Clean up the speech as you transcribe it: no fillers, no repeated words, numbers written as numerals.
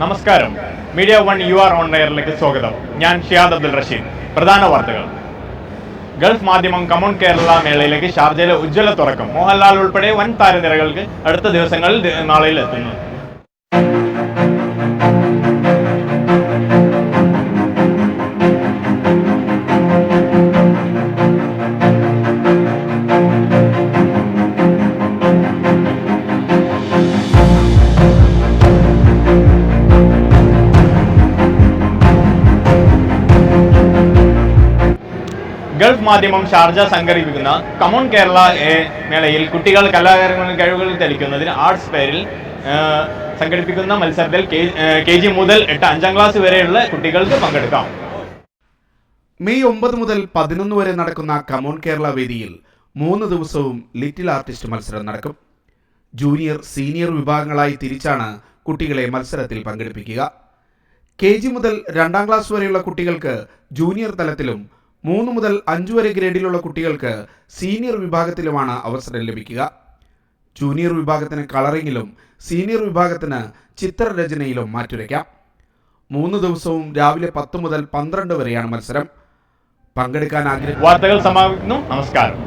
നമസ്കാരം. Media one UR on എയറിലേക്ക് സ്വാഗതം. ഞാൻ ഷിയാദ് അബ്ദുൽ റഷീദ്. പ്രധാന വാർത്തകൾ. ഗൾഫ് മാധ്യമം കമോൺ കേരള മേളയിലേക്ക് ഷാർജയിലെ ഉജ്ജ്വല തുറക്കം. മോഹൻലാൽ ഉൾപ്പെടെ വൻ താരനിരകൾക്ക് അടുത്ത ദിവസങ്ങളിൽ നാളെയിൽ എത്തുന്നു. ഗൾഫ് മാധ്യമം ഷാർജ സംഘടിപ്പിക്കുന്ന കമോൺ കേരള മേളയിൽ കുട്ടികൾ കലാകാരങ്ങളുടെ കഴിവുകൾ തെളിക്കുന്നതിന് ആർട്സ് ഫെയറിൽ സംഘടിപ്പിക്കുന്ന മത്സരത്തിൽ KG മുതൽ 5ാം ക്ലാസ് വരെയുള്ള കുട്ടികൾക്ക് പങ്കെടുക്കാം. മെയ് 9 മുതൽ 11 വരെ നടക്കുന്ന കമോൺ കേരള വേദിയിൽ 3 ദിവസവും ലിറ്റിൽ ആർട്ടിസ്റ്റ് മത്സരം നടക്കും. ജൂനിയർ, സീനിയർ വിഭാഗങ്ങളായി തിരിച്ചാണ് കുട്ടികളെ മത്സരത്തിൽ പങ്കെടുപ്പിക്കുക. KG മുതൽ 2ാം ക്ലാസ് വരെയുള്ള കുട്ടികൾക്ക് ജൂനിയർ തലത്തിലും 3 മുതൽ 5 വരെ ഗ്രേഡിലുള്ള കുട്ടികൾക്ക് സീനിയർ വിഭാഗത്തിലുമാണ് അവസരം ലഭിക്കുക. ജൂനിയർ വിഭാഗത്തിന് കളറിങ്ങിലും സീനിയർ വിഭാഗത്തിന് ചിത്രരചനയിലും മാറ്റുരയ്ക്കാം. 3 ദിവസവും രാവിലെ 10 മുതൽ 12 വരെയാണ് മത്സരം. പങ്കെടുക്കാൻ വാർത്തകൾ സമാപിക്കുന്നു. നമസ്കാരം.